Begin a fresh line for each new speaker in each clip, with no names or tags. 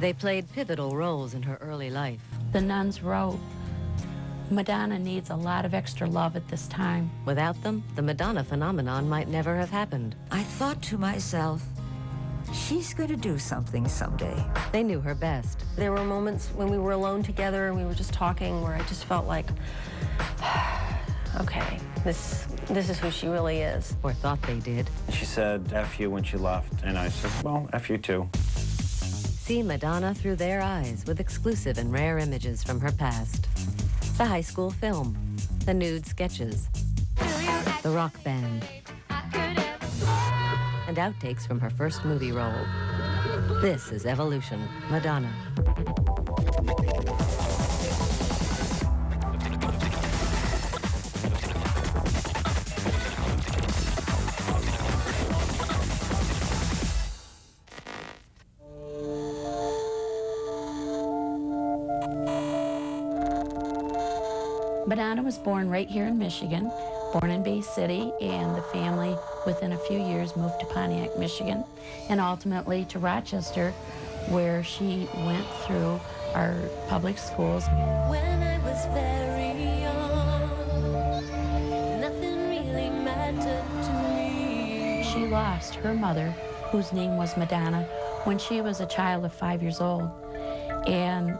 They played pivotal roles in her early life.
The nuns wrote, Madonna needs a lot of extra love at this time.
Without them, the Madonna phenomenon might never have happened.
I thought to myself, she's going to do something someday.
They knew her best.
There were moments when we were alone together and we were just talking where I just felt like, okay, this is who she really is.
Or thought they did.
She said, F you when she left, and I said, well, F you too.
See Madonna through their eyes with exclusive and rare images from her past. The high school film, the nude sketches, the rock band, and outtakes from her first movie role. This is Evolution, Madonna.
Madonna was born right here in Michigan, born in Bay City, and the family within a few years moved to Pontiac, Michigan, and ultimately to Rochester, where she went through our public schools.
When I was very young, nothing really mattered to me.
She lost her mother, whose name was Madonna, when she was a child of 5 years old. And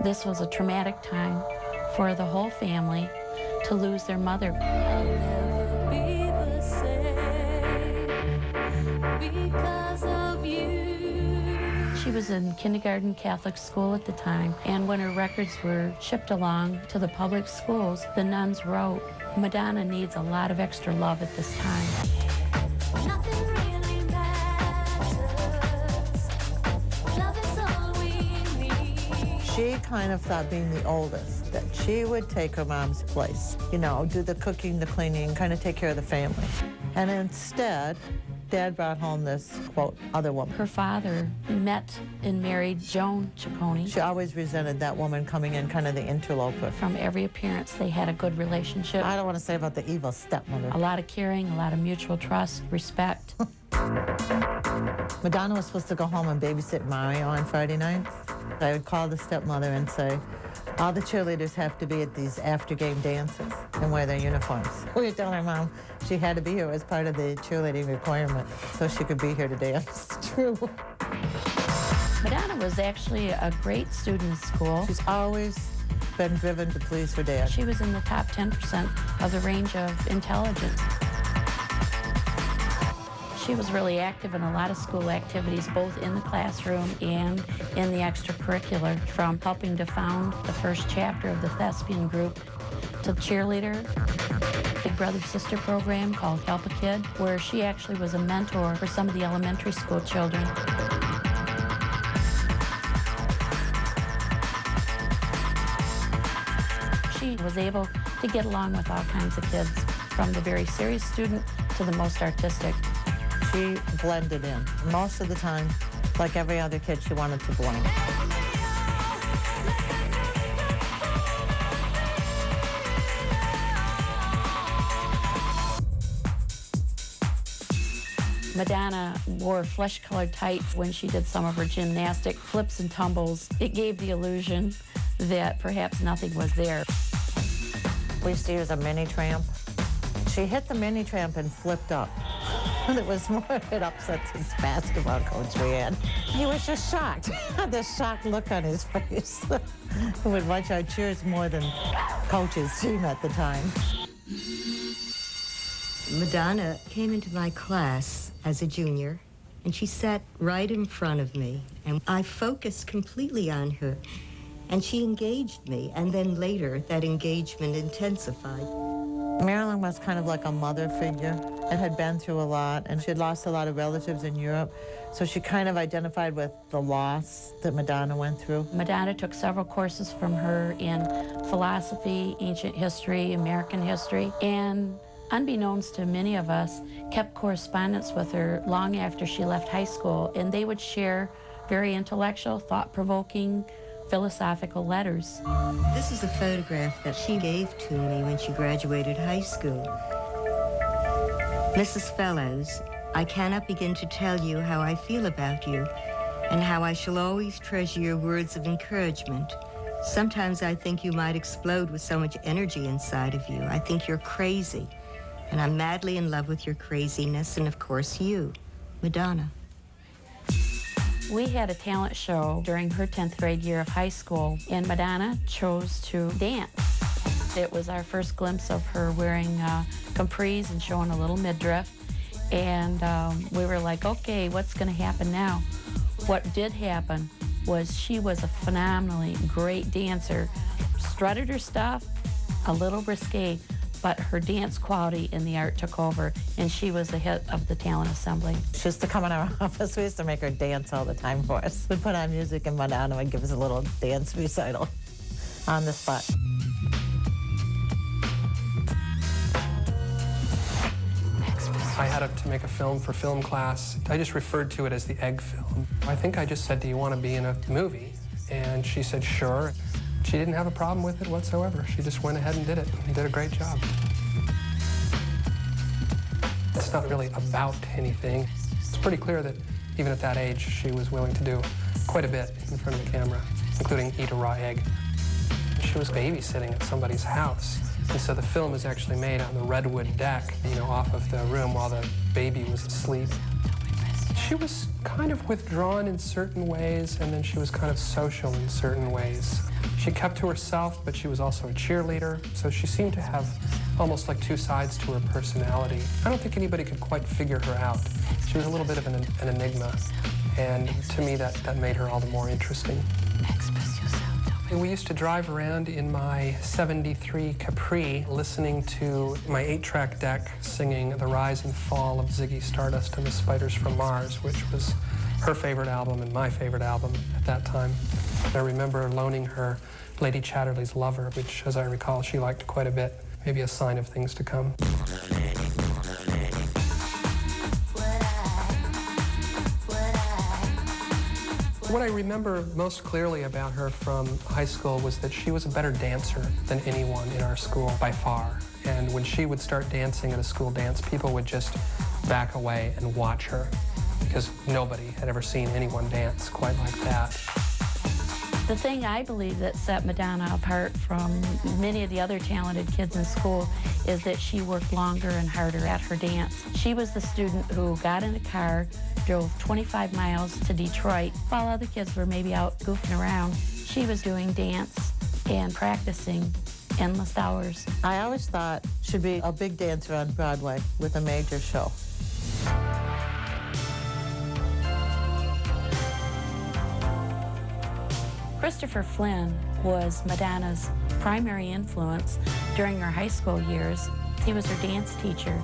this was a traumatic time for the whole family to lose their mother.
I'll never be the same because of you.
She was in kindergarten Catholic school at the time, and when her records were shipped along to the public schools, the nuns wrote, Madonna needs a lot of extra love at this time.
Nothing really matters. Love is all we need.
She kind of thought, being the oldest, that she would take her mom's place. You know, do the cooking, the cleaning, kind of take care of the family. And instead, Dad brought home this, quote, other woman.
Her father met and married Joan Ciccone.
She always resented that woman coming in, kind of the interloper.
From every appearance, they had a good relationship.
I don't want to say about the evil stepmother.
A lot of caring, a lot of mutual trust, respect.
Madonna was supposed to go home and babysit Mario on Friday nights. I would call the stepmother and say, all the cheerleaders have to be at these after-game dances and wear their uniforms. We would tell her mom she had to be here as part of the cheerleading requirement so she could be here to dance. It's true.
Madonna was actually a great student in school.
She's always been driven to please her dad.
She was in the top 10% of the range of intelligence. She was really active in a lot of school activities, both in the classroom and in the extracurricular, from helping to found the first chapter of the thespian group to cheerleader, Big Brother Sister program called Help a Kid, where she actually was a mentor for some of the elementary school children. She was able to get along with all kinds of kids, from the very serious student to the most artistic.
She blended in. Most of the time, like every other kid, she wanted to blend.
Madonna wore flesh-colored tights when she did some of her gymnastic flips and tumbles. It gave the illusion that perhaps nothing was there.
We used to use a mini tramp. She hit the mini tramp and flipped up. It was more, it upsets his basketball coach we had. He was just shocked. The shocked look on his face. He would watch our cheers more than coach's team at the time.
Madonna came into my class as a junior, and she sat right in front of me, and I focused completely on her, and she engaged me, and then later that engagement intensified.
Marilyn was kind of like a mother figure and had been through a lot, and she had lost a lot of relatives in Europe, so she kind of identified with the loss that Madonna went through.
Madonna took several courses from her in philosophy, ancient history, American history, and unbeknownst to many of us, kept correspondence with her long after she left high school, and they would share very intellectual, thought-provoking, philosophical letters.
This is a photograph that she gave to me when she graduated high school. Mrs. Fellows, I cannot begin to tell you how I feel about you. and how I shall always treasure your words of encouragement. Sometimes I think you might explode with so much energy inside of you. I think you're crazy, and I'm madly in love with your craziness, and of course you, Madonna.
We had a talent show during her 10th grade year of high school, and Madonna chose to dance. It was our first glimpse of her wearing capris and showing a little midriff, and we were like, okay, what's going to happen now? What did happen was she was a phenomenally great dancer, strutted her stuff, a little risque, but her dance quality in the art took over, and she was the hit of the talent assembly.
She used to come in our office. We used to make her dance all the time for us. We'd put on music, and Madonna would give us a little dance recital on the spot.
I had to make a film for film class. I just referred to it as the egg film. I think I just said, do you want to be in a movie? And she said, sure. She didn't have a problem with it whatsoever. She just went ahead and did it, and did a great job. It's not really about anything. It's pretty clear that even at that age, she was willing to do quite a bit in front of the camera, including eat a raw egg. She was babysitting at somebody's house. And so the film is actually made on the redwood deck, off of the room while the baby was asleep. She was kind of withdrawn in certain ways, and then she was kind of social in certain ways. She kept to herself, but she was also a cheerleader, so she seemed to have almost like two sides to her personality. I don't think anybody could quite figure her out. She was a little bit of an enigma, and to me that made her all the more interesting. We used to drive around in my '73 Capri listening to my 8-track deck singing The Rise and Fall of Ziggy Stardust and the Spiders from Mars, which was her favorite album and my favorite album at that time. I remember loaning her Lady Chatterley's Lover, which, as I recall, she liked quite a bit. Maybe a sign of things to come. What I remember most clearly about her from high school was that she was a better dancer than anyone in our school by far. And when she would start dancing at a school dance, people would just back away and watch her because nobody had ever seen anyone dance quite like that.
The thing I believe that set Madonna apart from many of the other talented kids in school is that she worked longer and harder at her dance. She was the student who got in a car, drove 25 miles to Detroit, while other kids were maybe out goofing around. She was doing dance and practicing endless hours.
I always thought she'd be a big dancer on Broadway with a major show.
Christopher Flynn was Madonna's primary influence during her high school years. He was her dance teacher.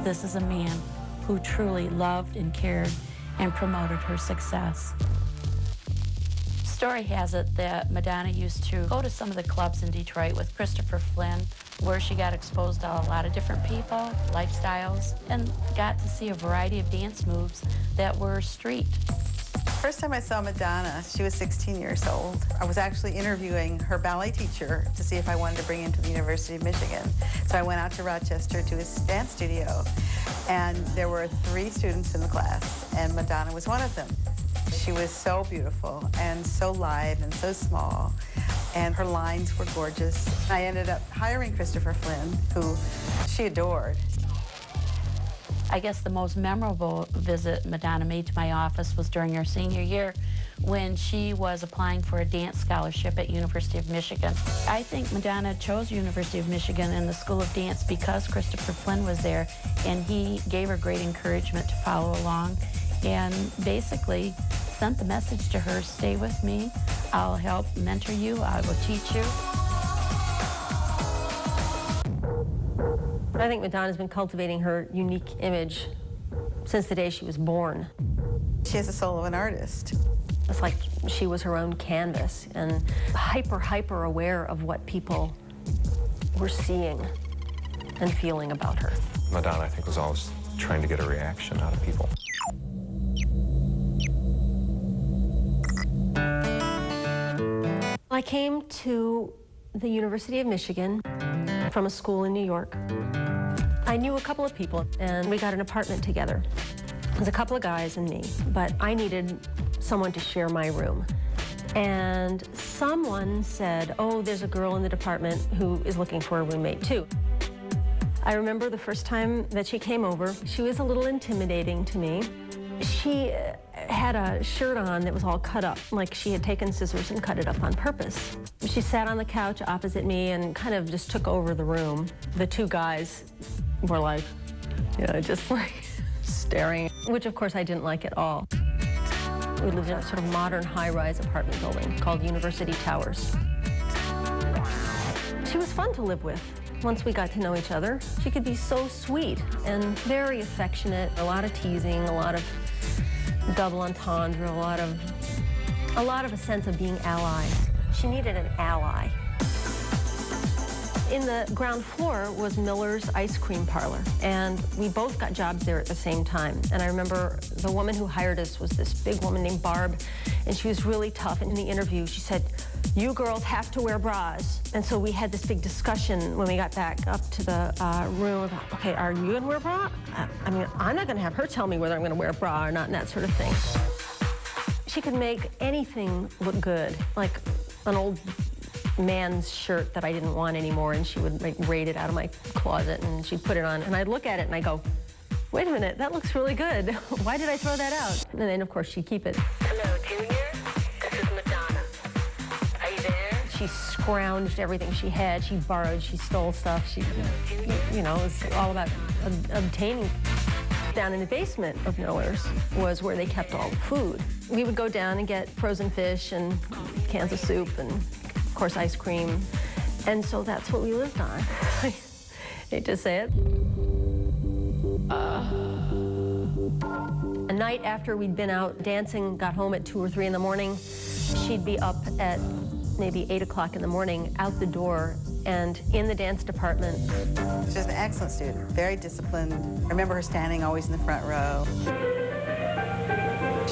This is a man who truly loved and cared and promoted her success. Story has it that Madonna used to go to some of the clubs in Detroit with Christopher Flynn, where she got exposed to a lot of different people, lifestyles, and got to see a variety of dance moves that were street.
First time I saw Madonna, she was 16 years old. I was actually interviewing her ballet teacher to see if I wanted to bring him to the University of Michigan. So I went out to Rochester to his dance studio, and there were 3 students in the class, and Madonna was one of them. She was so beautiful and so lithe and so small, and her lines were gorgeous. I ended up hiring Christopher Flynn, who she adored.
I guess the most memorable visit Madonna made to my office was during her senior year when she was applying for a dance scholarship at University of Michigan. I think Madonna chose University of Michigan and the School of Dance because Christopher Flynn was there, and he gave her great encouragement to follow along and basically sent the message to her, stay with me, I'll help mentor you, I will teach you.
I think Madonna's been cultivating her unique image since the day she was born.
She has the soul of an artist.
It's like she was her own canvas and hyper aware of what people were seeing and feeling about her.
Madonna, I think, was always trying to get a reaction out of people.
I came to the University of Michigan from a school in New York. I knew a couple of people, and we got an apartment together. There's a couple of guys and me, but I needed someone to share my room. And someone said, oh, there's a girl in the department who is looking for a roommate too. I remember the first time that she came over, she was a little intimidating to me. She had a shirt on that was all cut up, like she had taken scissors and cut it up on purpose. She sat on the couch opposite me and kind of just took over the room. The two guys were like, you know, just like staring, which of course I didn't like at all. We lived in a sort of modern high-rise apartment building called University Towers. She was fun to live with. Once we got to know each other, she could be so sweet and very affectionate, a lot of teasing, a lot of double entendre, a lot of a sense of being allies. She needed an ally. In the ground floor was Miller's Ice Cream Parlor, and we both got jobs there at the same time. And I remember the woman who hired us was this big woman named Barb, and she was really tough. And in the interview, she said, you girls have to wear bras. And so we had this big discussion when we got back up to the room about, okay, are you gonna wear a bra? I mean, I'm not gonna have her tell me whether I'm gonna wear a bra or not and that sort of thing. She could make anything look good, like an old man's shirt that I didn't want anymore, and she would like raid it out of my closet and she'd put it on, and I'd look at it and I go, wait a minute, that looks really good. Why did I throw that out? And then of course she'd keep it.
Hello, Junior. This is Madonna. Are you there?
She scrounged everything she had. She borrowed, she stole stuff. She, you know, it was all about obtaining. Down in the basement of Miller's was where they kept all the food. We would go down and get frozen fish and cans of soup and of course, ice cream. And so that's what we lived on. I hate to say it. A night after we'd been out dancing, got home at 2 or 3 in the morning, she'd be up at maybe 8 o'clock in the morning, out the door, and in the dance department.
She was an excellent student, very disciplined. I remember her standing always in the front row.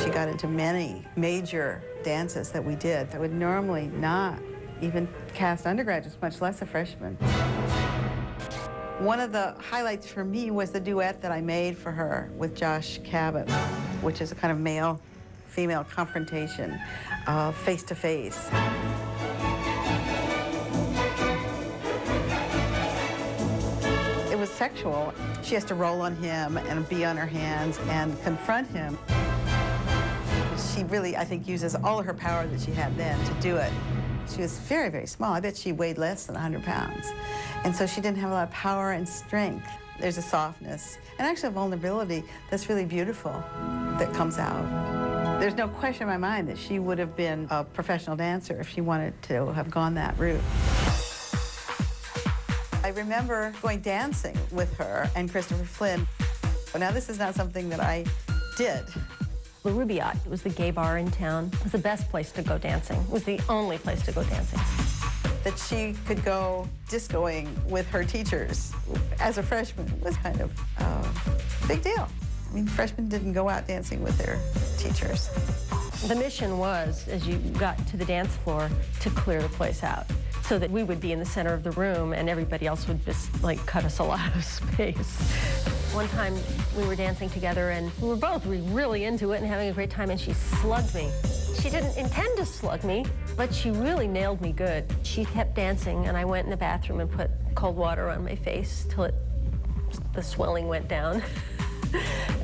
She got into many major dances that we did that would normally not even cast undergraduates, much less a freshman. One of the highlights for me was the duet that I made for her with Josh Cabot, which is a kind of male-female confrontation, face-to-face. It was sexual. She has to roll on him and be on her hands and confront him. She really, I think, uses all of her power that she had then to do it. She was very, very small. I bet she weighed less than 100 pounds. And so she didn't have a lot of power and strength. There's a softness and actually a vulnerability that's really beautiful that comes out. There's no question in my mind that she would have been a professional dancer if she wanted to have gone that route. I remember going dancing with her and Christopher Flynn. Now, this is not something that I did.
The Rubaiyat was the gay bar in town. It was the best place to go dancing. It was the only place to go dancing.
That she could go discoing with her teachers as a freshman was kind of a big deal. I mean, freshmen didn't go out dancing with their teachers.
The mission was, as you got to the dance floor, to clear the place out so that we would be in the center of the room and everybody else would just, like, cut us a lot of space. One time we were dancing together and we were both really into it and having a great time, and she slugged me. She didn't intend to slug me, but she really nailed me good. She kept dancing and I went in the bathroom and put cold water on my face till the swelling went down.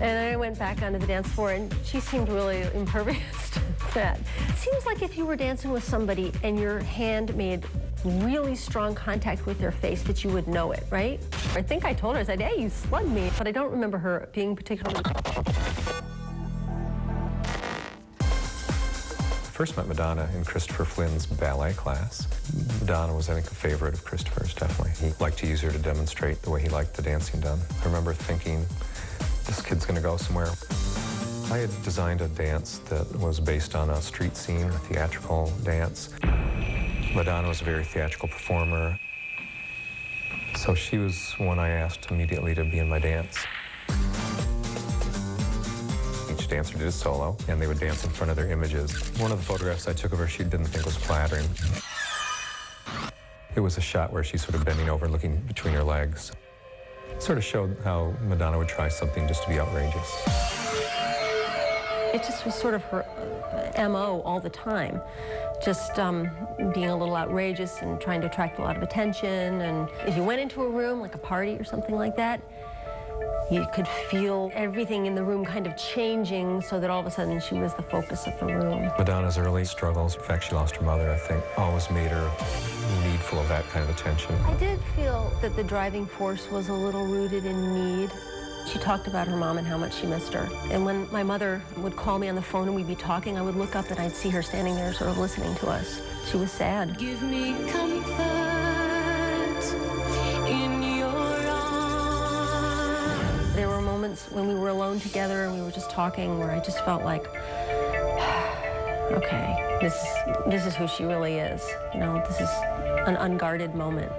And I went back onto the dance floor and she seemed really impervious to that. It seems like if you were dancing with somebody and your hand made really strong contact with their face that you would know it, right? I think I told her, I said, hey, you slugged me, but I don't remember her being particularly...
First met Madonna in Christopher Flynn's ballet class. Madonna was, I think, a favorite of Christopher's, definitely. He liked to use her to demonstrate the way he liked the dancing done. I remember thinking, this kid's gonna go somewhere. I had designed a dance that was based on a street scene, a theatrical dance. Madonna was a very theatrical performer. So she was one I asked immediately to be in my dance. Each dancer did a solo, and they would dance in front of their images. One of the photographs I took of her, she didn't think was flattering. It was a shot where she's sort of bending over and looking between her legs. It sort of showed how Madonna would try something just to be outrageous.
It just was sort of her MO all the time. Just being a little outrageous and trying to attract a lot of attention. And if you went into a room, like a party or something like that, you could feel everything in the room kind of changing so that all of a sudden she was the focus of the room.
Madonna's early struggles, in fact, she lost her mother, I think, always made her needful of that kind of attention.
I did feel that the driving force was a little rooted in need. She talked about her mom and how much she missed her. And when my mother would call me on the phone and we'd be talking, I would look up and I'd see her standing there sort of listening to us. She was sad.
Give me comfort in your arms.
There were moments when we were alone together and we were just talking where I just felt like, okay, this is who she really is. You know, this is an unguarded moment.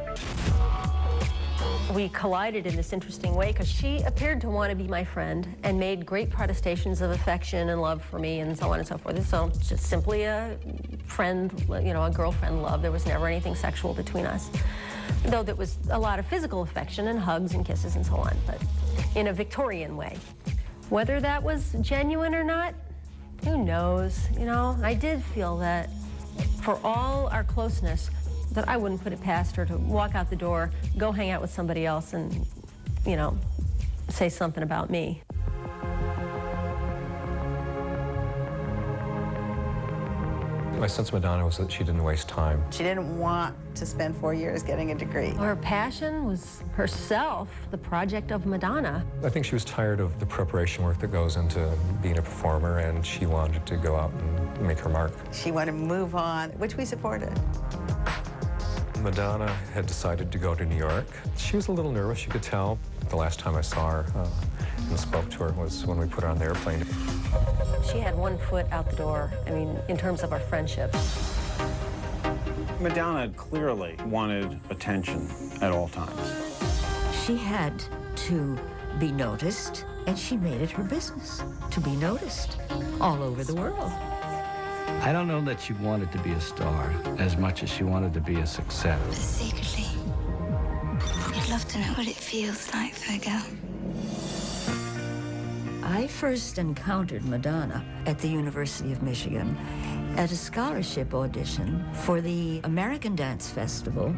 We collided in this interesting way because she appeared to want to be my friend and made great protestations of affection and love for me and so on and so forth. So just simply a friend, you know, a girlfriend love. There was never anything sexual between us. Though there was a lot of physical affection and hugs and kisses and so on, but in a Victorian way. Whether that was genuine or not, who knows? You know, I did feel that for all our closeness, that I wouldn't put it past her to walk out the door, go hang out with somebody else and, you know, say something about me.
My sense of Madonna was that she didn't waste time.
She didn't want to spend 4 years getting a degree.
Her passion was herself, the project of Madonna.
I think she was tired of the preparation work that goes into being a performer, and she wanted to go out and make her mark.
She wanted to move on, which we supported.
Madonna had decided to go to New York. She was a little nervous, you could tell. The last time I saw her and spoke to her was when we put her on the airplane.
She had one foot out the door, I mean, in terms of our friendship.
Madonna clearly wanted attention at all times.
She had to be noticed, and she made it her business to be noticed all over the world.
I don't know that she wanted to be a star as much as she wanted to be a success.
But secretly, you'd love to know what it feels like, Virgo.
I first encountered Madonna at the University of Michigan at a scholarship audition for the American Dance Festival.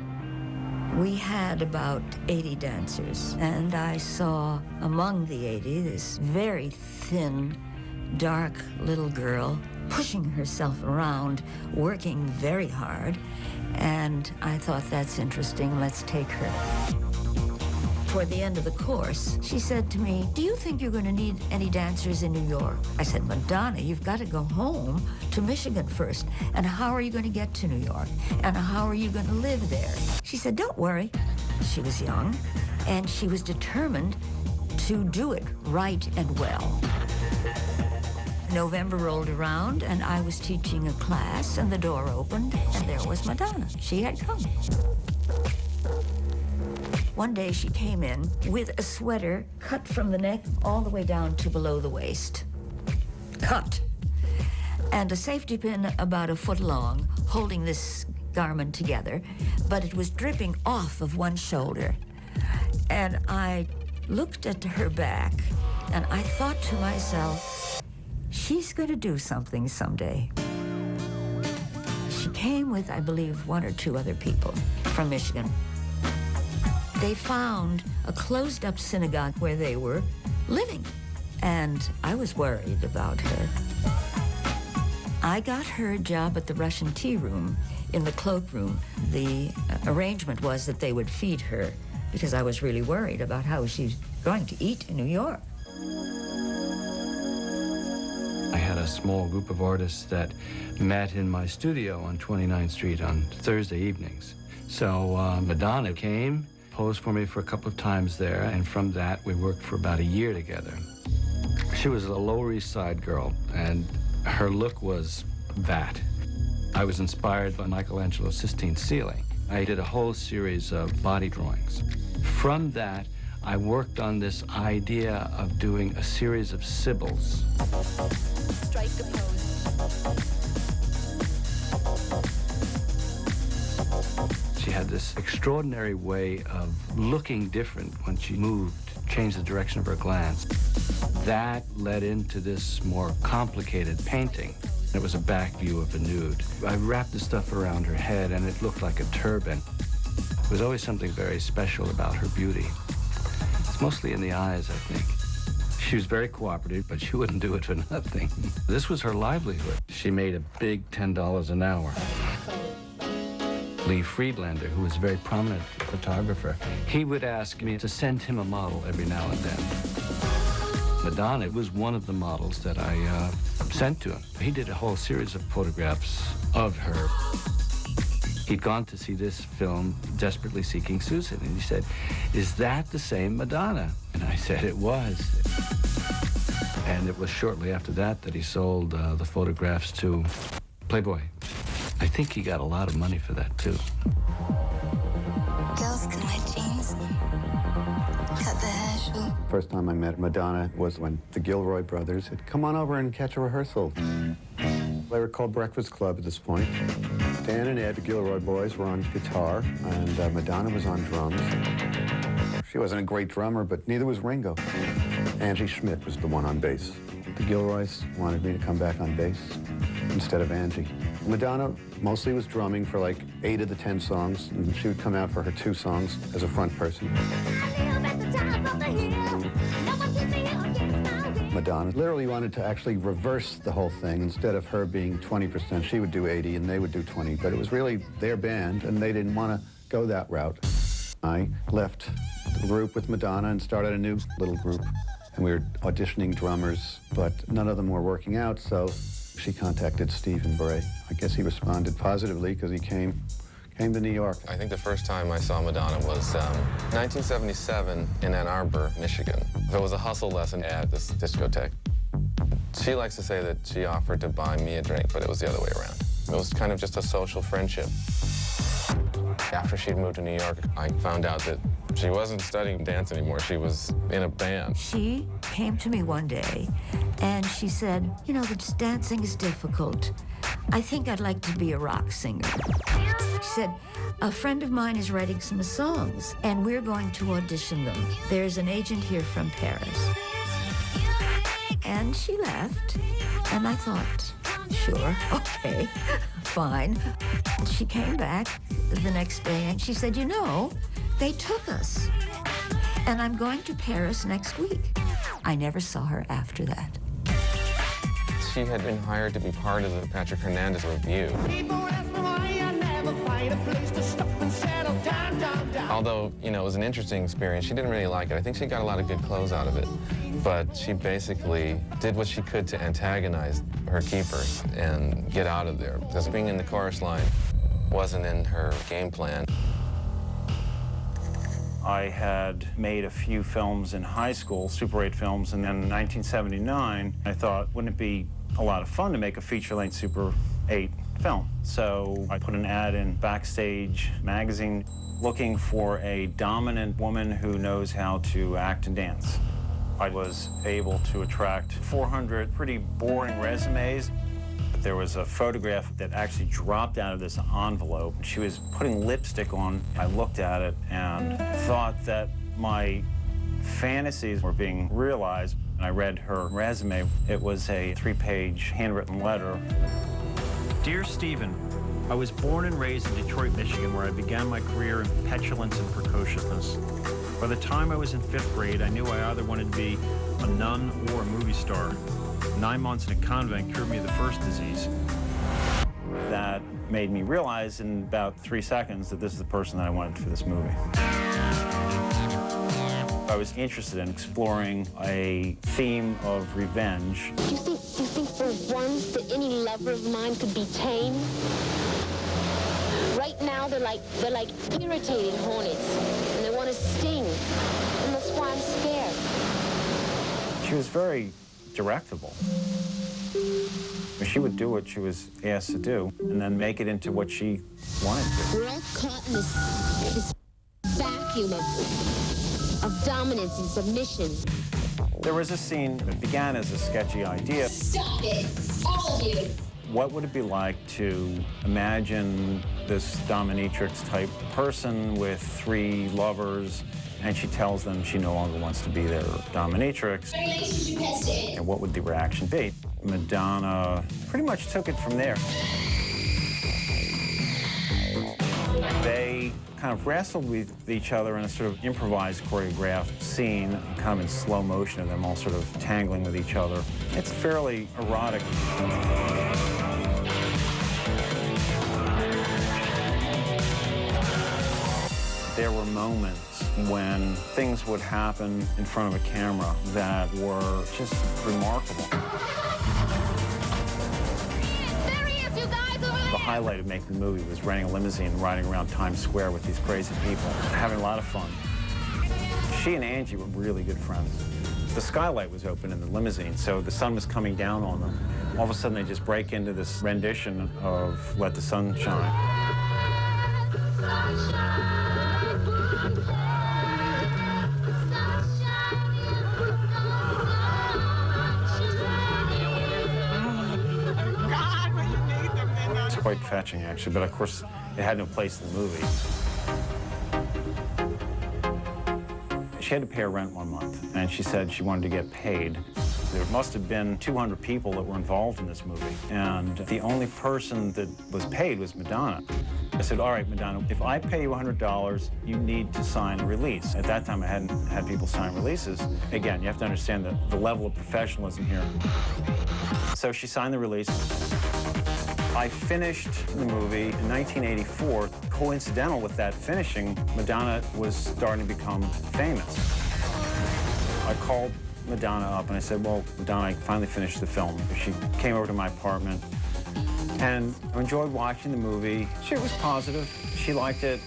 We had about 80 dancers, and I saw among the 80 this very thin, dark little girl pushing herself around, working very hard, and I thought, that's interesting, let's take her. Toward the end of the course, she said to me, do you think you're going to need any dancers in New York? I said, Madonna, you've got to go home to Michigan first, and how are you going to get to New York? And how are you going to live there? She said, don't worry. She was young, and she was determined to do it right and well. November rolled around, and I was teaching a class, and the door opened, and there was Madonna. She had come. One day she came in with a sweater cut from the neck all the way down to below the waist. Cut. And a safety pin about a foot long, holding this garment together, but it was dripping off of one shoulder. And I looked at her back, and I thought to myself, she's going to do something someday. She came with, I believe, 1 or 2 other people from Michigan. They found a closed-up synagogue where they were living, and I was worried about her. I got her a job at the Russian tea room in the cloakroom. The arrangement was that they would feed her because I was really worried about how she's going to eat in New York.
I had a small group of artists that met in my studio on 29th Street on Thursday evenings. So Madonna came, posed for me for a couple of times there, and from that we worked for about a year together. She was a Lower East Side girl, and her look was that. I was inspired by Michelangelo's Sistine Ceiling. I did a whole series of body drawings. From that, I worked on this idea of doing a series of Sibyls.
Strike a pose.
She had this extraordinary way of looking different when she moved, changed the direction of her glance. That led into this more complicated painting. It was a back view of a nude. I wrapped the stuff around her head, and it looked like a turban. There was always something very special about her beauty. It's mostly in the eyes, I think. She was very cooperative, but she wouldn't do it for nothing. This was her livelihood. She made a big $10 an hour. Lee Friedlander, who was a very prominent photographer, he would ask me to send him a model every now and then. Madonna was one of the models that I sent to him. He did a whole series of photographs of her. He'd gone to see this film, Desperately Seeking Susan, and he said, "Is that the same Madonna?" And I said it was. And it was shortly after that that he sold the photographs to Playboy. I think he got a lot of money for that, too.
Girls can wear jeans, cut their hair short.
First time I met Madonna was when the Gilroy brothers had come on over and catch a rehearsal. They were called Breakfast Club at this point. Dan and Ed, the Gilroy boys, were on guitar, and Madonna was on drums. She wasn't a great drummer, but neither was Ringo. Angie Schmidt was the one on bass. The Gilroys wanted me to come back on bass instead of Angie. Madonna mostly was drumming for like 8 of the 10 songs, and she would come out for her 2 songs as a front person. Madonna literally wanted to actually reverse the whole thing. Instead of her being 20%, she would do 80 and they would do 20. But it was really their band, and they didn't want to go that route. I left the group with Madonna and started a new little group. And we were auditioning drummers, but none of them were working out, so she contacted Stephen Bray. I guess he responded positively because he came to New York.
I think the first time I saw Madonna was 1977 in Ann Arbor, Michigan. There was a hustle lesson at this discotheque. She likes to say that she offered to buy me a drink, but it was the other way around. It was kind of just a social friendship. After she'd moved to New York, I found out that she wasn't studying dance anymore. She was in a band.
She came to me one day and she said, "You know, this dancing is difficult. I think I'd like to be a rock singer." She said, "A friend of mine is writing some songs and we're going to audition them. There's an agent here from Paris." And she left, and I thought, sure, okay, fine. She came back the next day and she said, "You know, they took us, and I'm going to Paris next week." I never saw her after that.
She had been hired to be part of the Patrick Hernandez review. Although, you know, it was an interesting experience, she didn't really like it. I think she got a lot of good clothes out of it. But she basically did what she could to antagonize her keepers and get out of there. Because being in the chorus line wasn't in her game plan.
I had made a few films in high school, Super 8 films, and then in 1979, I thought, wouldn't it be a lot of fun to make a feature-length Super 8 film? So I put an ad in Backstage magazine looking for a dominant woman who knows how to act and dance. I was able to attract 400 pretty boring resumes. But there was a photograph that actually dropped out of this envelope. She was putting lipstick on. I looked at it and thought that my fantasies were being realized. And I read her resume. It was a 3-page handwritten letter.
Dear Stephen, I was born and raised in Detroit, Michigan, where I began my career in petulance and precociousness. By the time I was in 5th grade, I knew I either wanted to be a nun or a movie star. 9 months in a convent cured me of the first disease.
That made me realize in about 3 seconds that this is the person that I wanted for this movie. I was interested in exploring a theme of revenge.
You think for once that any lover of mine could be tame? Right now they're like irritated hornets, and they want to sting, and that's why I'm scared.
She was very directable. She would do what she was asked to do and then make it into what she wanted to.
We're all caught in this vacuum of dominance and submission.
There was a scene that began as a sketchy idea.
Stop it, all of you.
What would it be like to imagine this dominatrix type person with 3 lovers and she tells them she no longer wants to be their dominatrix. And what would the reaction be? Madonna pretty much took it from there. They kind of wrestled with each other in a sort of improvised, choreographed scene, kind of in slow motion of them all sort of tangling with each other. It's fairly erotic. There were moments when things would happen in front of a camera that were just remarkable. The highlight of making the movie was renting a limousine and riding around Times Square with these crazy people, having a lot of fun. She and Angie were really good friends. The skylight was open in the limousine, so the sun was coming down on them. All of a sudden, they just break into this rendition of Let the Sun Shine. It's quite fetching, actually, but of course, it had no place in the movie. She had to pay her rent one month, and she said she wanted to get paid. There must have been 200 people that were involved in this movie, and the only person that was paid was Madonna. I said, all right, Madonna, if I pay you $100, you need to sign a release. At that time, I hadn't had people sign releases. Again, you have to understand the level of professionalism here. So she signed the release. I finished the movie in 1984. Coincidental with that finishing, Madonna was starting to become famous. I called Madonna up and I said, well, Madonna, I finally finished the film. She came over to my apartment and I enjoyed watching the movie. She was positive. She liked it.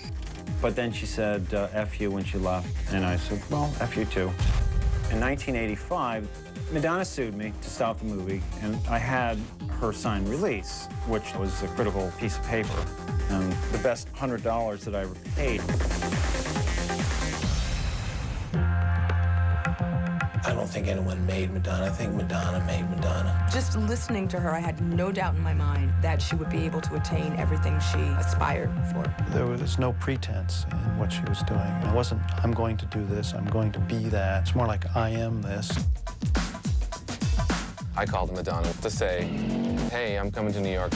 But then she said, F you when she left. And I said, well, F you too. In 1985, Madonna sued me to stop the movie, and I had her sign release, which was a critical piece of paper, and the best $100 that I ever paid.
I don't think anyone made Madonna. I think Madonna made Madonna.
Just listening to her, I had no doubt in my mind that she would be able to attain everything she aspired for.
There was no pretense in what she was doing. It wasn't, I'm going to do this, I'm going to be that. It's more like, I am this.
I called Madonna to say, hey, I'm coming to New York.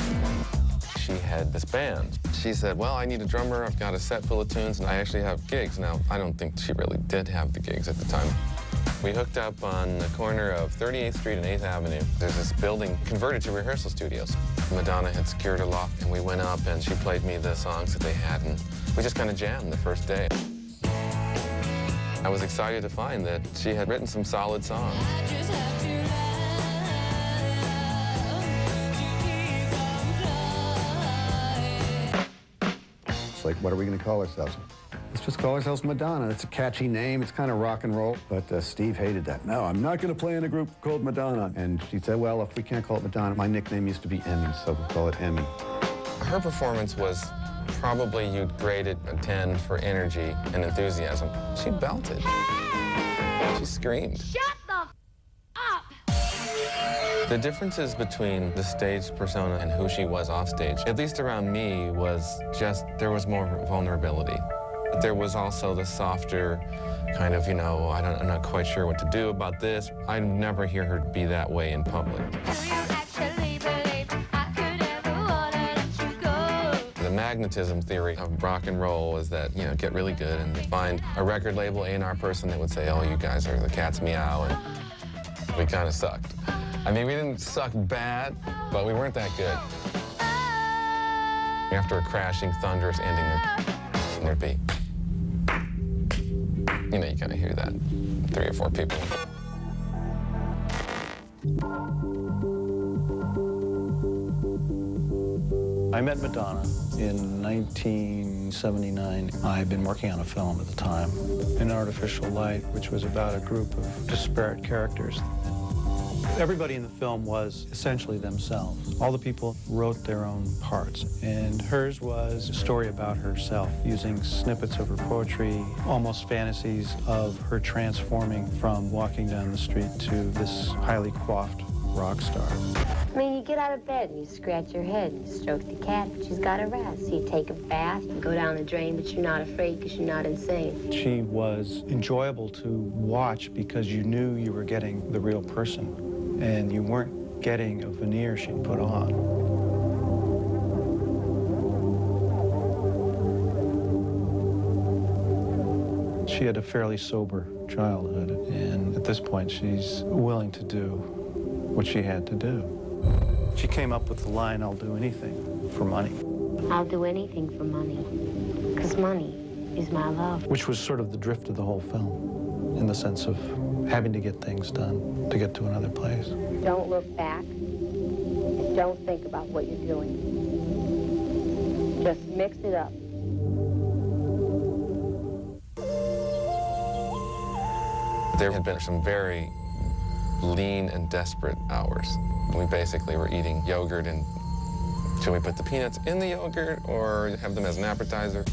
She had this band. She said, well, I need a drummer. I've got a set full of tunes, and I actually have gigs. Now, I don't think she really did have the gigs at the time. We hooked up on the corner of 38th Street and 8th Avenue. There's this building converted to rehearsal studios. Madonna had secured a lock, and we went up, and she played me the songs that they had, and we just kind of jammed the first day. I was excited to find that she had written some solid songs.
It's like, what are we going to call ourselves? Let's just call ourselves Madonna. It's a catchy name. It's kind of rock and roll. But Steve hated that. No, I'm not going to play in a group called Madonna. And she said, well, if we can't call it Madonna, my nickname used to be Emmy, so we'll call it Emmy.
Her performance was probably, you'd grade it a 10 for energy and enthusiasm. She belted. She screamed.
Shut the up!
The differences between the stage persona and who she was off stage, at least around me, was just there was more vulnerability. There was also the softer kind of, you know, I'm not quite sure what to do about this. I never hear her be that way in public. The magnetism theory of rock and roll is that, you know, get really good and find a record label A&R person that would say, oh, you guys are the cat's meow, and we kind of sucked. I mean, we didn't suck bad, but we weren't that good. After a crashing, thunderous ending, there'd be, you know, you kind of hear that, 3 or 4 people.
I met Madonna in 1979. I had been working on a film at the time, An Artificial Light, which was about a group of disparate characters. Everybody in the film was essentially themselves. All the people wrote their own parts, and hers was a story about herself, using snippets of her poetry, almost fantasies of her transforming from walking down the street to this highly coiffed rock star.
I mean, you get out of bed and you scratch your head, you stroke the cat, but she's got a rest. So you take a bath, you go down the drain, but you're not afraid because you're not insane.
She was enjoyable to watch because you knew you were getting the real person, and you weren't getting a veneer she put on. She had a fairly sober childhood, and at this point, she's willing to do what she had to do. She came up with the line, "I'll do anything for money."
I'll do anything for money, because money is my love.
Which was sort of the drift of the whole film, in the sense of having to get things done to get to another place.
Don't look back. Don't think about what you're doing. Just mix it up.
There had been some very lean and desperate hours. We basically were eating yogurt, and should we put the peanuts in the yogurt or have them as an appetizer?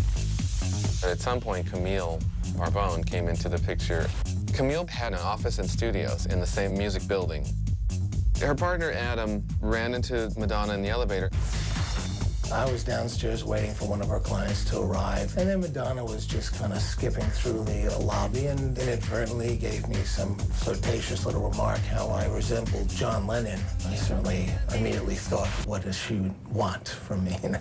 At some point, Camille Arbone came into the picture. Camille had an office and studios in the same music building. Her partner, Adam, ran into Madonna in the elevator.
I was downstairs waiting for one of our clients to arrive, and then Madonna was just kind of skipping through the lobby and inadvertently gave me some flirtatious little remark how I resembled John Lennon. I certainly immediately thought, what does she want from me, you know?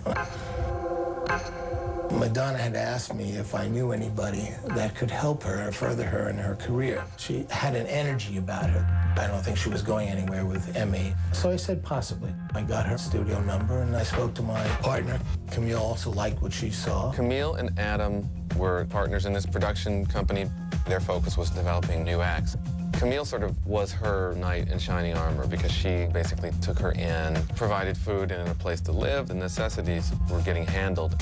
Madonna had asked me if I knew anybody that could help her, further her in her career. She had an energy about her. I don't think she was going anywhere with Emmy. So I said possibly. I got her studio number and I spoke to my partner. Camille also liked what she saw.
Camille and Adam were partners in this production company. Their focus was developing new acts. Camille sort of was her knight in shining armor because she basically took her in, provided food and a place to live. The necessities were getting handled.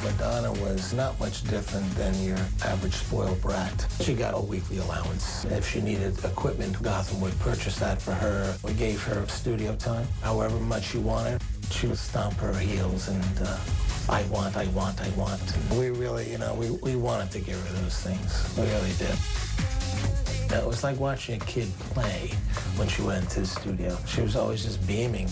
Madonna was not much different than your average spoiled brat. She got a weekly allowance. If she needed equipment, Gotham would purchase that for her. We gave her studio time, however much she wanted. She would stomp her heels and I want. And we really, you know, we wanted to get rid of those things. We really did. It was like watching a kid play when she went into the studio. She was always just beaming.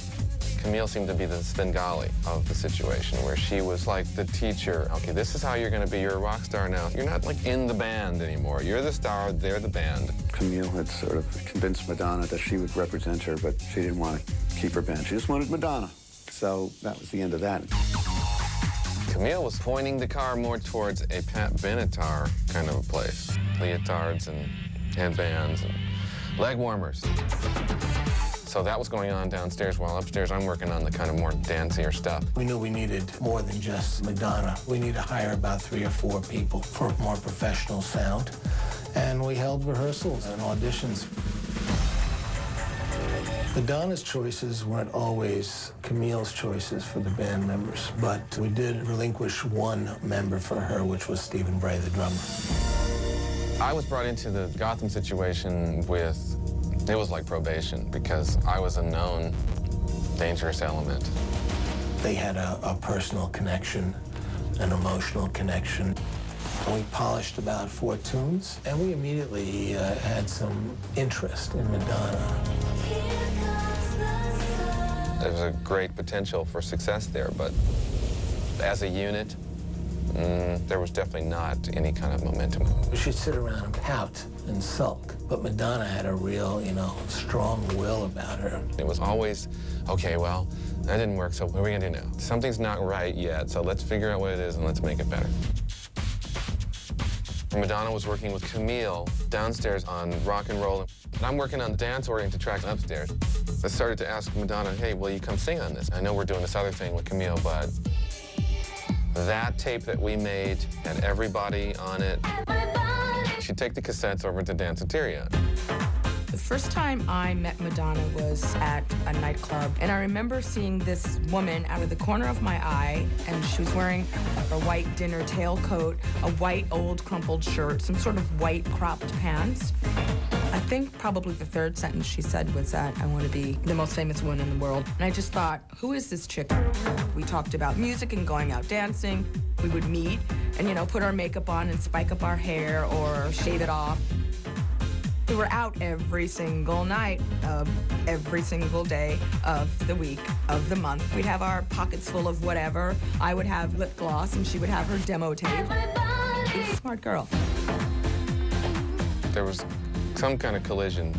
Camille seemed to be the Svengali of the situation, where she was like the teacher. Okay, this is how you're going to be. You're a rock star now. You're not like in the band anymore. You're the star, they're the band.
Camille had sort of convinced Madonna that she would represent her, but she didn't want to keep her band. She just wanted Madonna. So that was the end of that.
Camille was pointing the car more towards a Pat Benatar kind of a place. Leotards and headbands and leg warmers. So that was going on downstairs, while upstairs I'm working on the kind of more dancier stuff.
We knew we needed more than just Madonna. We needed to hire about 3 or 4 people for a more professional sound. And we held rehearsals and auditions. Madonna's choices weren't always Camille's choices for the band members, but we did relinquish one member for her, which was Stephen Bray, the drummer.
I was brought into the Gotham situation with, it was like probation, because I was a known dangerous element.
They had a personal connection, an emotional connection. We polished about 4 tunes, and we immediately had some interest in Madonna.
There was a great potential for success there, but as a unit, there was definitely not any kind of momentum.
She'd sit around and pout and sulk, but Madonna had a real, you know, strong will about her.
It was always, okay, well, that didn't work, so what are we gonna do now? Something's not right yet, so let's figure out what it is and let's make it better. Madonna was working with Camille downstairs on rock and roll, and I'm working on the dance-oriented tracks upstairs. I started to ask Madonna, hey, will you come sing on this? I know we're doing this other thing with Camille, but that tape that we made had everybody on it. She'd take the cassettes over to Danceteria.
The first time I met Madonna was at a nightclub, and I remember seeing this woman out of the corner of my eye, and she was wearing a white dinner tailcoat, a white old crumpled shirt, some sort of white cropped pants. I think probably the 3rd sentence she said was that I want to be the most famous woman in the world. And I just thought, who is this chick? We talked about music and going out dancing. We would meet and, you know, put our makeup on and spike up our hair or shave it off. We were out every single night of every single day of the week, of the month. We'd have our pockets full of whatever. I would have lip gloss and she would have her demo tape. Smart girl.
There was some kind of collision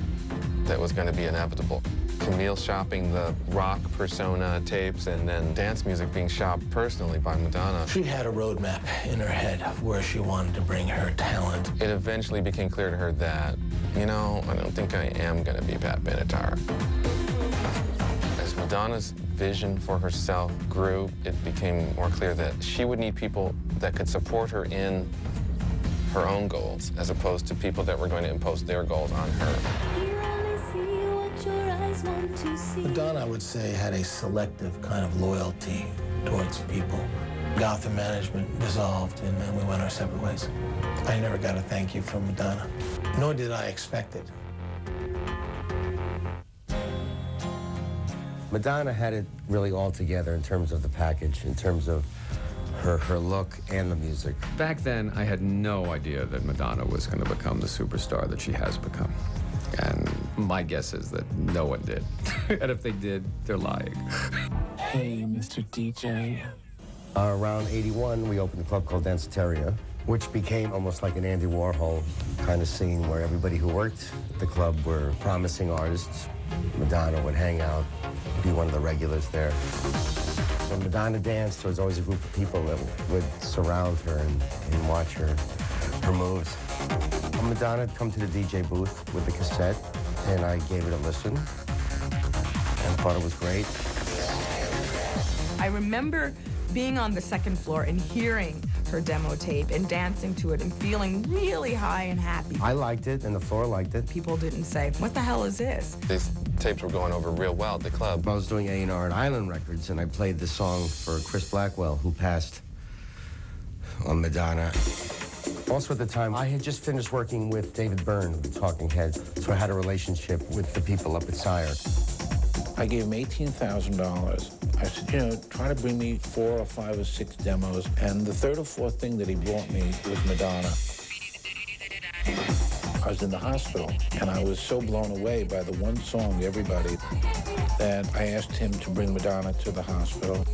that was going to be inevitable. Camille shopping the rock persona tapes and then dance music being shopped personally by Madonna.
She had a roadmap in her head of where she wanted to bring her talent.
It eventually became clear to her that, you know, I don't think I am going to be Pat Benatar. As Madonna's vision for herself grew, it became more clear that she would need people that could support her in her own goals, as opposed to people that were going to impose their goals on her.
Madonna, I would say, had a selective kind of loyalty towards people. Gotham management dissolved, and then we went our separate ways. I never got a thank you from Madonna, nor did I expect it.
Madonna had it really all together in terms of the package, in terms of her look and the music.
Back then, I had no idea that Madonna was going to become the superstar that she has become. And my guess is that no one did. And if they did, they're lying.
Hey, Mr. DJ.
Around 81, we opened a club called Danceteria, which became almost like an Andy Warhol kind of scene where everybody who worked at the club were promising artists. Madonna would hang out, be one of the regulars there. When Madonna danced, there was always a group of people that would surround her and watch her moves. Madonna had come to the DJ booth with the cassette, and I gave it a listen and thought it was great.
I remember being on the second floor and hearing her demo tape and dancing to it and feeling really high and happy.
I liked it, and the floor liked it.
People didn't say, what the hell is this?
These tapes were going over real well at the club.
I was doing A&R at Island Records, and I played this song for Chris Blackwell, who passed on Madonna. Also at the time, I had just finished working with David Byrne of the Talking Heads, so I had a relationship with the people up at Sire.
I gave him $18,000. I said, you know, try to bring me 4 or 5 or 6 demos. And the third or fourth thing that he brought me was Madonna. I was in the hospital, and I was so blown away by the one song, Everybody, that I asked him to bring Madonna to the hospital.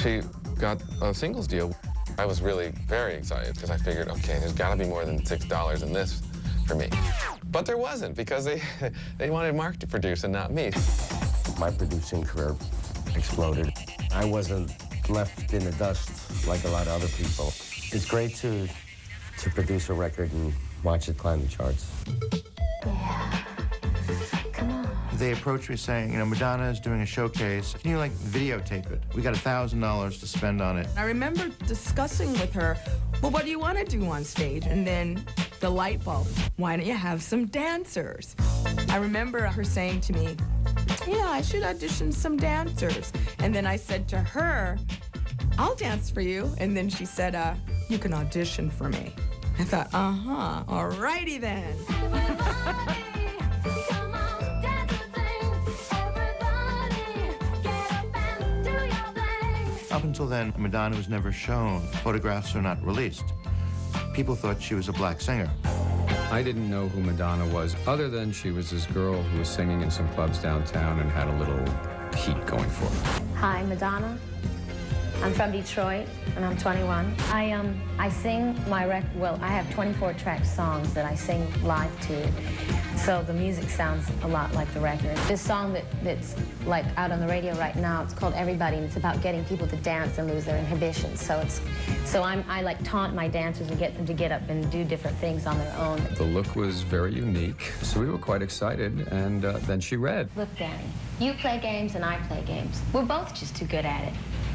She got a singles deal. I was really very excited because I figured, okay, there's got to be more than $6 in this for me. But there wasn't, because they wanted Mark to produce and not me.
My producing career exploded. I wasn't left in the dust like a lot of other people. It's great to produce a record and watch it climb the charts.
Yeah. Come on.
They approached me saying, you know, Madonna is doing a showcase. Can you, like, videotape it? We got $1,000 to spend on it.
I remember discussing with her, well, what do you want to do on stage? And then the light bulb, why don't you have some dancers? I remember her saying to me, yeah, I should audition some dancers. And then I said to her, I'll dance for you. And then she said, you can audition for me. I thought, all righty then.
Up until then, Madonna was never shown. Photographs are not released. People thought she was a black singer.
I didn't know who Madonna was, other than she was this girl who was singing in some clubs downtown and had a little heat going for her.
Hi, Madonna. I'm from Detroit, and I'm 21. I sing my well, I have 24-track songs that I sing live to, so the music sounds a lot like the record. This song that's like out on the radio right now, it's called Everybody, and it's about getting people to dance and lose their inhibitions. So I like taunt my dancers and get them to get up and do different things on their own.
The look was very unique, so we were quite excited, and then she read.
Look, Danny, you play games and I play games. We're both just too good at it.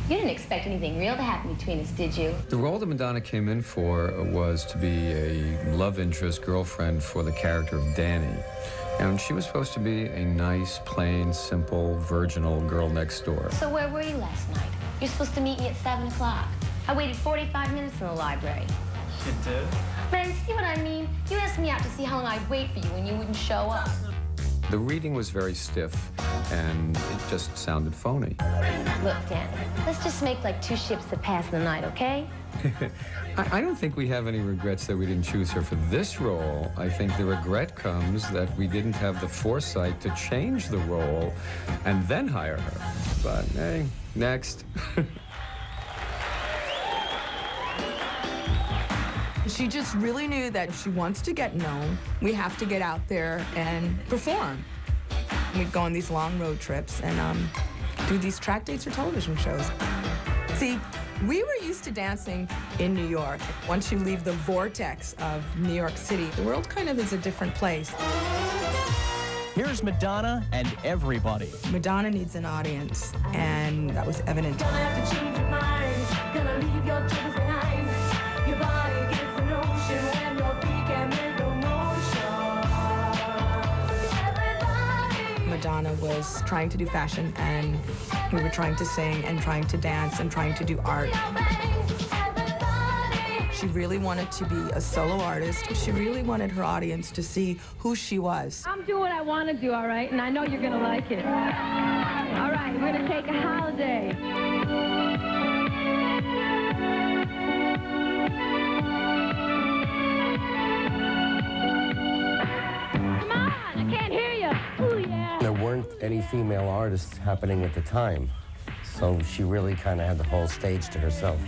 You didn't expect anything real to happen between us, did you?
The role that Madonna came in for was to be a love interest girlfriend for the character of Danny. And she was supposed to be a nice, plain, simple, virginal girl next door.
So where were you last night? You're supposed to meet me at 7 o'clock. I waited 45 minutes in the library.
You did?
Man, see what I mean? You asked me out to see how long I'd wait for you and you wouldn't show up.
The reading was very stiff, and it just sounded phony.
Look, Danny, let's just make like 2 ships that pass the night, okay?
I don't think we have any regrets that we didn't choose her for this role. I think the regret comes that we didn't have the foresight to change the role and then hire her. But hey, next.
She just really knew that if she wants to get known, we have to get out there and perform. We'd go on these long road trips and do these track dates or television shows. See, we were used to dancing in New York. Once you leave the vortex of New York City, the world kind of is a different place.
Here's Madonna and Everybody.
Madonna needs an audience, and that was evident.
Gonna have to change your mind, gonna leave your troubles behind. Your body gets the notion when your feet can make no motion.
Madonna was trying to do fashion, and we were trying to sing and trying to dance and trying to do art. She really wanted to be a solo artist. She really wanted her audience to see who she was.
I'm doing what I want to do, all right? And I know you're gonna like it. All right, we're gonna take a holiday. Come on, I can't hear you. Ooh, yeah.
There weren't any female artists happening at the time, so she really kind of had the whole stage to herself.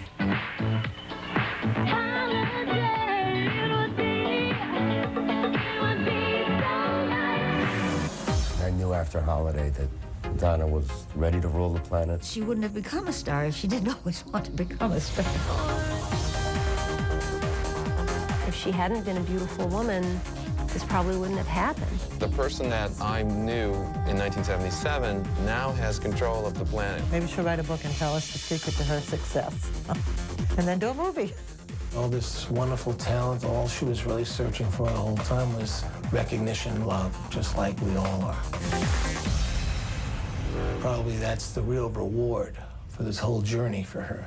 I knew after Holiday that Madonna was ready to rule the planet.
She wouldn't have become a star if she didn't always want to become a star.
If she hadn't been a beautiful woman, this probably wouldn't have happened.
The person that I knew in 1977 now has control of the planet.
Maybe she'll write a book and tell us the secret to her success. And then do a movie.
All this wonderful talent, all she was really searching for the whole time was recognition, love, just like we all are. Probably that's the real reward for this whole journey for her.